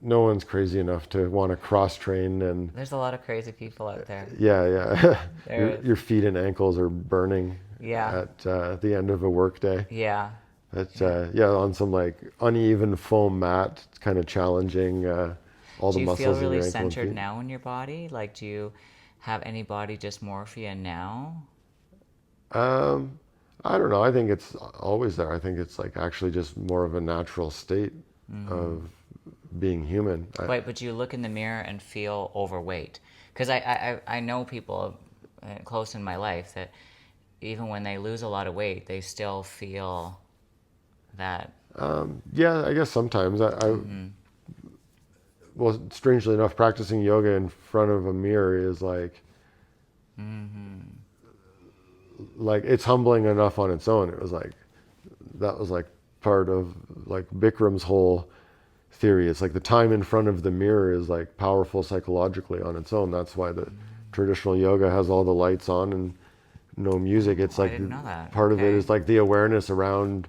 No one's crazy enough to want to cross train, and There's a lot of crazy people out there. yeah. There is. Your feet and ankles are burning Yeah. at the end of a work day. Yeah. But yeah, on some like uneven foam mat, it's kind of challenging all Do the you feel muscles in your really ankle and centered feet. now in your body? Like, do you have any body dysmorphia now? Um, I don't know. I think it's always there. I think it's like actually just more of a natural state of being human. Wait, but do you look in the mirror and feel overweight? Because I know people close in my life that even when they lose a lot of weight, they still feel that. Yeah, I guess sometimes well, strangely enough, practicing yoga in front of a mirror is like it's humbling enough on its own. It was like that was like part of like Bikram's whole theory. It's like the time in front of the mirror is like powerful psychologically on its own. That's why the traditional yoga has all the lights on and no music. It's I like didn't know that. part of it Okay. is like the awareness around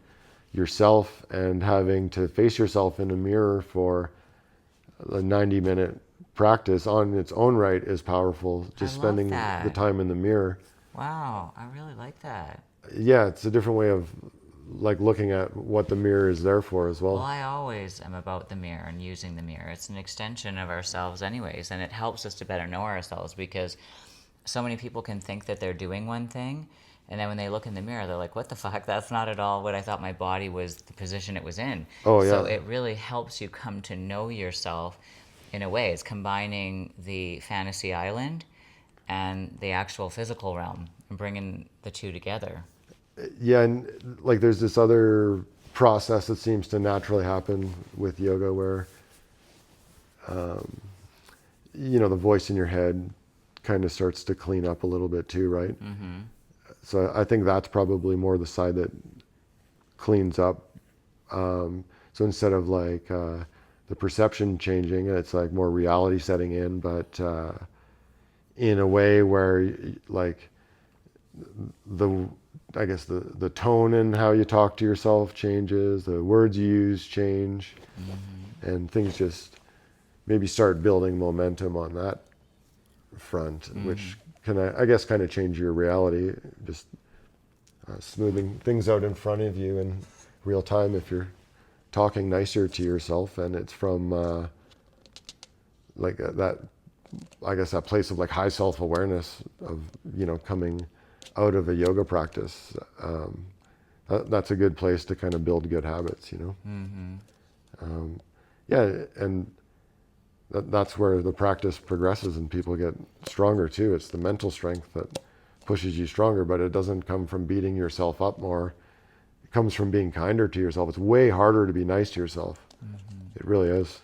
yourself and having to face yourself in a mirror for a 90-minute practice on its own right is powerful. Just love spending the that. time in the mirror. Wow, I really like that. Yeah, it's a different way of like looking at what the mirror is there for as Well, well. I always am about the mirror and using the mirror. It's an extension of ourselves, anyways, and it helps us to better know ourselves because so many people can think that they're doing one thing, and then when they look in the mirror, they're like, what the fuck? That's not at all what I thought my body was, the position it was in. Oh, So yeah. it really helps you come to know yourself in a way. It's combining the fantasy island and the actual physical realm and bringing the two together. Yeah, and like there's this other process that seems to naturally happen with yoga where the voice in your head kind of starts to clean up a little bit too, right? So I think that's probably more the side that cleans up. So instead of like the perception changing, it's like more reality setting in, but in a way where like the I guess the tone and how you talk to yourself changes, the words you use change, and things just maybe start building momentum on that front, which can I guess kind of change your reality, just smoothing things out in front of you in real time if you're talking nicer to yourself, and it's from that I guess that place of like high self-awareness of coming out of a yoga practice. That's a good place to kind of build good habits, yeah, and that's where the practice progresses and people get stronger too. It's the mental strength that pushes you stronger, but it doesn't come from beating yourself up more. It comes from being kinder to yourself. It's way harder to be nice to yourself. It really is.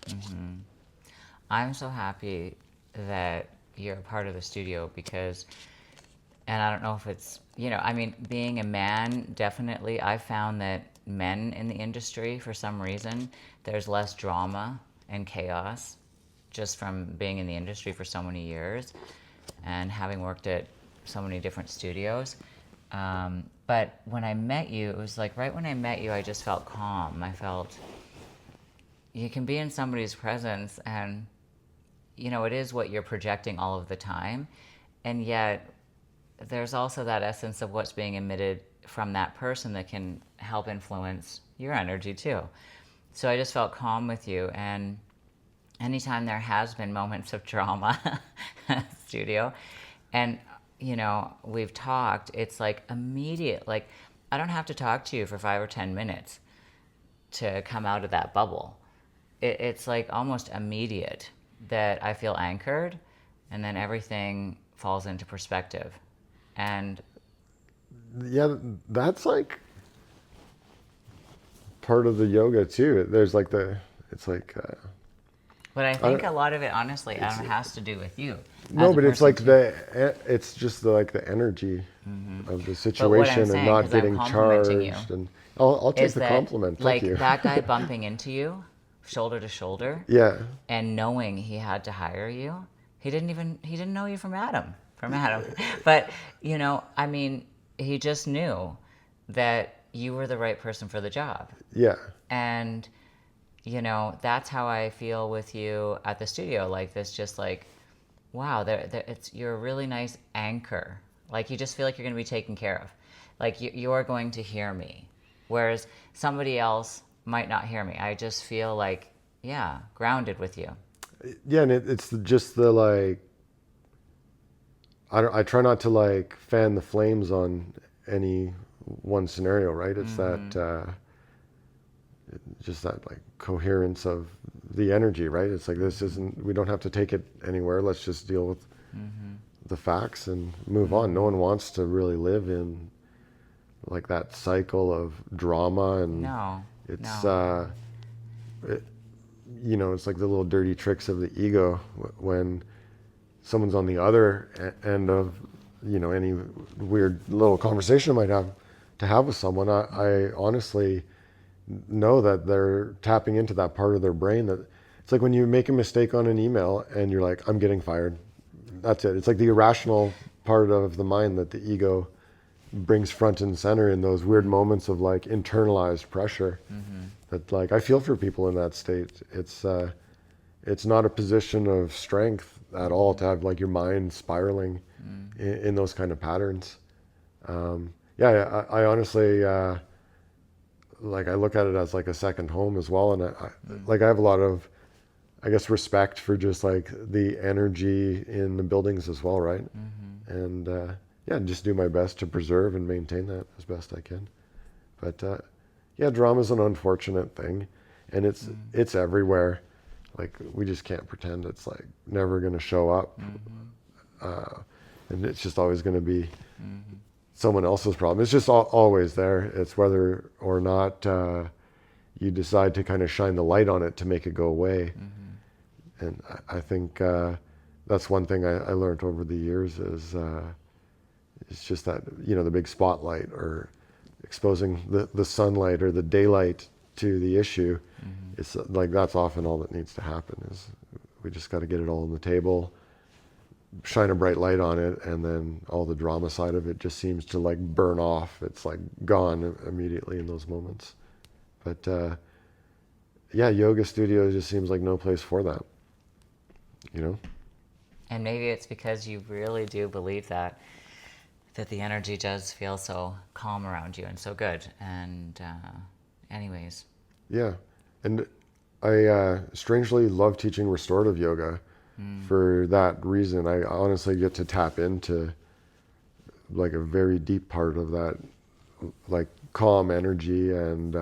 I'm so happy that you're a part of the studio because, and I don't know if it's, I mean, being a man, definitely, I found that men in the industry, for some reason, there's less drama and chaos just from being in the industry for so many years and having worked at so many different studios. But when I met you, it was like right when I met you, I just felt calm. I felt you can be in somebody's presence and it is what you're projecting all of the time, and yet there's also that essence of what's being emitted from that person that can help influence your energy too. So I just felt calm with you, and anytime there has been moments of drama at the studio and we've talked, it's like immediate. Like I don't have to talk to you for 5 or 10 minutes to come out of that bubble. It's like almost immediate that I feel anchored, and then everything falls into perspective. And Yeah, that's like part of the yoga too. There's like it's like but I think a lot of it, honestly, has to do with you. no, as a but it's person like too. it's just like the energy of the But what I'm situation and saying, not 'cause I'm getting complimenting you, charged. And I'll take is the that compliment. like Thank you. that guy bumping into you, shoulder to shoulder, Yeah, and knowing he had to hire you, he didn't know you from Adam, but I mean, he just knew that you were the right person for the job. yeah, And you know, that's how I feel with you at the studio. Like this, just like, wow, it's you're a really nice anchor. Like you just feel like you're going to be taken care of. Like you're going to hear me, whereas somebody else might not hear me. I just feel like, yeah, grounded with you. Yeah, and it's just the like, I try not to like fan the flames on any one scenario, right? It's that just that like coherence of the energy, right? It's like this isn't, we don't have to take it anywhere. Let's just deal with the facts and move on. No one wants to really live in like that cycle of drama, and No, it's no. it, you know, it's like the little dirty tricks of the ego when someone's on the other end of, you know, any weird little conversation I might have to have with someone. I honestly know that they're tapping into that part of their brain that it's like when you make a mistake on an email and you're like, I'm getting fired. That's it. It's like the irrational part of the mind that the ego brings front and center in those weird moments of like internalized pressure. That like I feel for people in that state. It's not a position of strength at all to have like your mind spiraling in those kind of patterns. Yeah, I honestly like I look at it as like a second home as well, and like I have a lot of, I guess, respect for just like the energy in the buildings as well, right? And yeah, just do my best to preserve and maintain that as best I can. But yeah, drama's an unfortunate thing, and it's everywhere. Like we just can't pretend it's like never going to show up, and it's just always going to be someone else's problem. It's just always there. It's whether or not you decide to kind of shine the light on it to make it go away. And I think that's one thing I learned over the years is it's just that, you know, the big spotlight or exposing the sunlight or the daylight to the issue. It's like that's often all that needs to happen is we just got to get it all on the table, shine a bright light on it, and then all the drama side of it just seems to like burn off. It's like gone immediately in those moments. But yeah, yoga studio just seems like no place for that, you know? And maybe it's because you really do believe that the energy does feel so calm around you and so good. And anyways. Yeah. And I strangely love teaching restorative yoga for that reason. I honestly get to tap into like a very deep part of that, like calm energy. And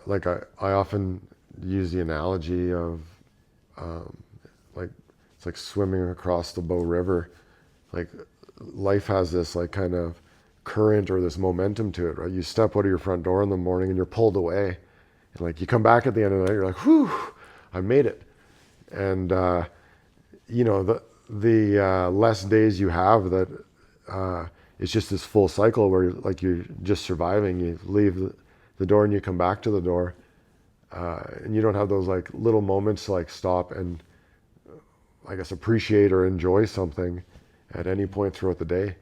like I often use the analogy of like it's like swimming across the Bow River. Like life has this like kind of current or this momentum to it, right? You step out of your front door in the morning and you're pulled away, and like you come back at the end of the night, you're like, whew, I made it. And you know, the less days you have that it's just this full cycle where like you're just surviving. You leave the door and you come back to the door, and you don't have those like little moments to like stop and I guess appreciate or enjoy something at any point throughout the day.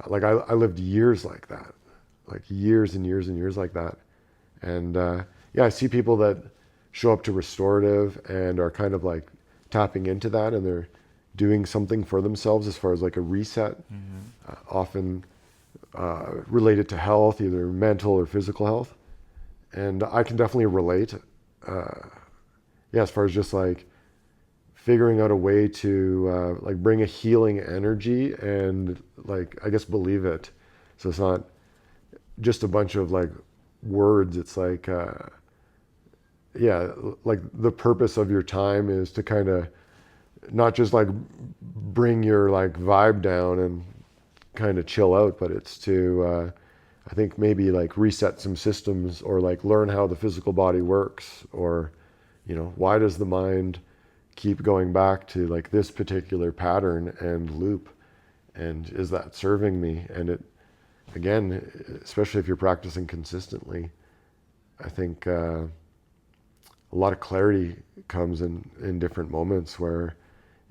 Like I lived years like that, like years and years and years like that. And yeah, I see people that show up to restorative and are kind of like tapping into that, and they're doing something for themselves as far as like a reset, often related to health, either mental or physical health. And I can definitely relate. Yeah, as far as just like figuring out a way to like bring a healing energy and like I guess believe it. So it's not just a bunch of like words. It's like yeah, like the purpose of your time is to kind of not just like bring your like vibe down and kind of chill out, but it's to I think maybe like reset some systems or like learn how the physical body works, or you know, why does the mind keep going back to like this particular pattern and loop, and is that serving me? And it, again, especially if you're practicing consistently, I think a lot of clarity comes in different moments where,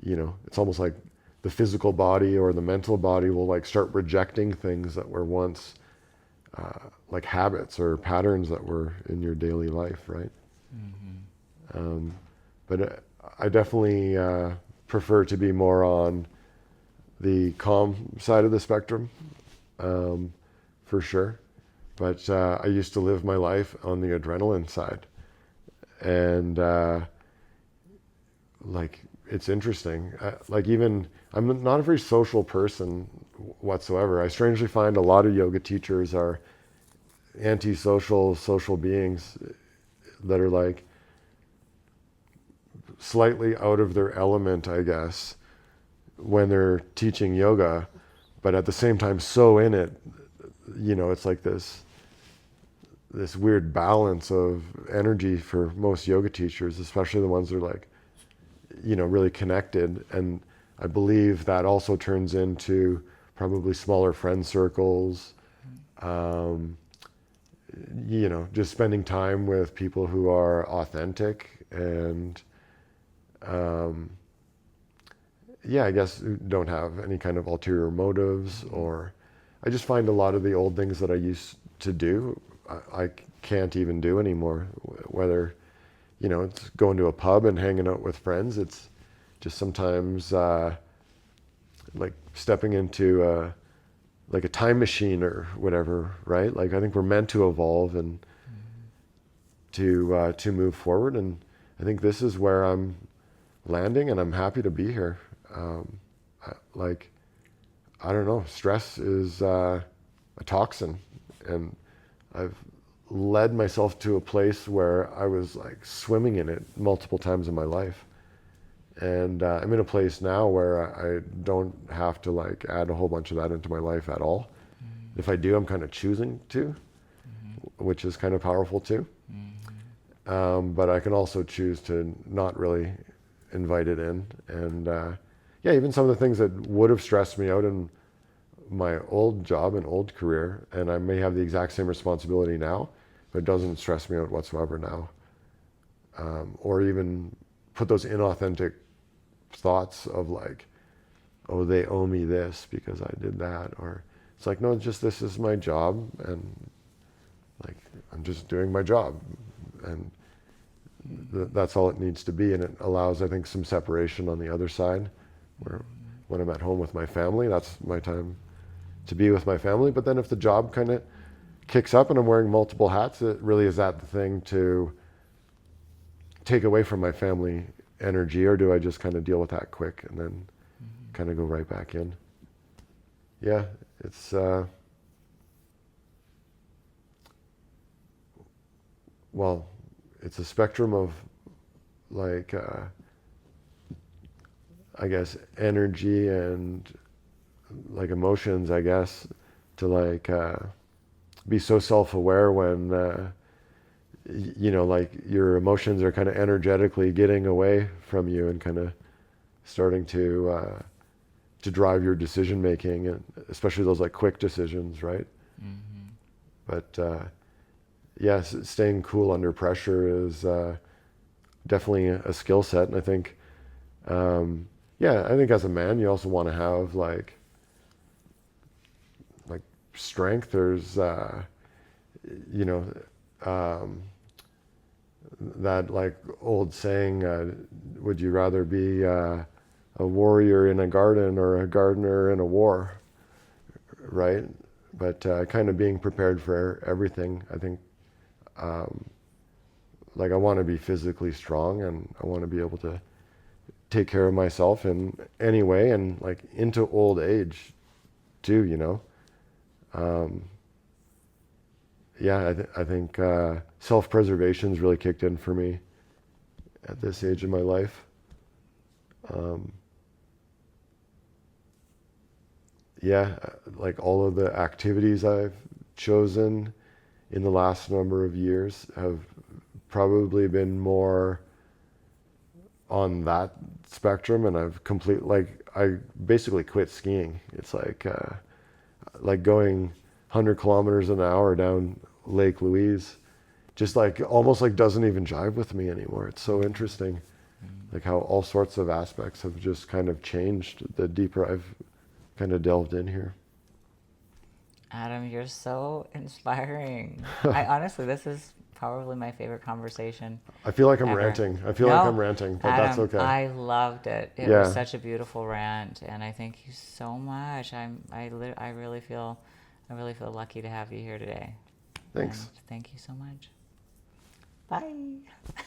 you know, it's almost like the physical body or the mental body will like start rejecting things that were once like habits or patterns that were in your daily life, right? But I definitely prefer to be more on the calm side of the spectrum, for sure. But I used to live my life on the adrenaline side. And like, it's interesting. Like, even, I'm not a very social person whatsoever. I strangely find a lot of yoga teachers are antisocial, social beings that are like slightly out of their element, I guess, when they're teaching yoga, but at the same time so in it. It's like this weird balance of energy for most yoga teachers, especially the ones that are like, really connected. And I believe that also turns into probably smaller friend circles, just spending time with people who are authentic and, I guess don't have any kind of ulterior motives. Or I just find a lot of the old things that I used to do, I can't even do anymore. Whether, it's going to a pub and hanging out with friends. It's just sometimes like stepping into like a time machine or whatever, right? Like, I think we're meant to evolve and to move forward. And I think this is where I'm landing, and I'm happy to be here. I don't know, stress is a toxin, and I've led myself to a place where I was like swimming in it multiple times in my life. And I'm in a place now where I don't have to like add a whole bunch of that into my life at all. If I do, I'm kind of choosing to, which is kind of powerful too. But I can also choose to not really invite it in. And even some of the things that would have stressed me out in my old job and old career, and I may have the exact same responsibility now, but it doesn't stress me out whatsoever now. Or even put those inauthentic thoughts of like, oh, they owe me this because I did that. Or it's like, no, just this is my job, and like, I'm just doing my job. And that's all it needs to be. And it allows, I think, some separation on the other side, where when I'm at home with my family, that's my time to be with my family. But then if the job kind of kicks up and I'm wearing multiple hats, it really is that the thing to take away from my family energy, or do I just kind of deal with that quick and then kind of go right back in? Yeah, it's well, it's a spectrum of like I guess energy and like emotions, I guess, to like be so self-aware when like your emotions are kind of energetically getting away from you and kind of starting to drive your decision making, and especially those like quick decisions, right? But yes, staying cool under pressure is definitely a skill set. And I think I think as a man you also want to have like strength. There's that like old saying, would you rather be a warrior in a garden or a gardener in a war, right? But kind of being prepared for everything. I think like I want to be physically strong, and I want to be able to take care of myself in any way, and like into old age too, I think self-preservation's really kicked in for me at this age in my life. Like all of the activities I've chosen in the last number of years have probably been more on that spectrum, and I basically quit skiing. It's like going 100 kilometers an hour down Lake Louise, just like almost like doesn't even jive with me anymore. It's so interesting, like how all sorts of aspects have just kind of changed the deeper I've kind of delved in here. Adam, you're so inspiring. I honestly, this is probably my favorite conversation I feel like I'm ever. ranting. I feel like No, I'm ranting, but Adam, that's okay. I loved it. It was Yeah. such a beautiful rant, and I thank you so much. I really feel, lucky to have you here today. Thanks. And thank you so much. Bye.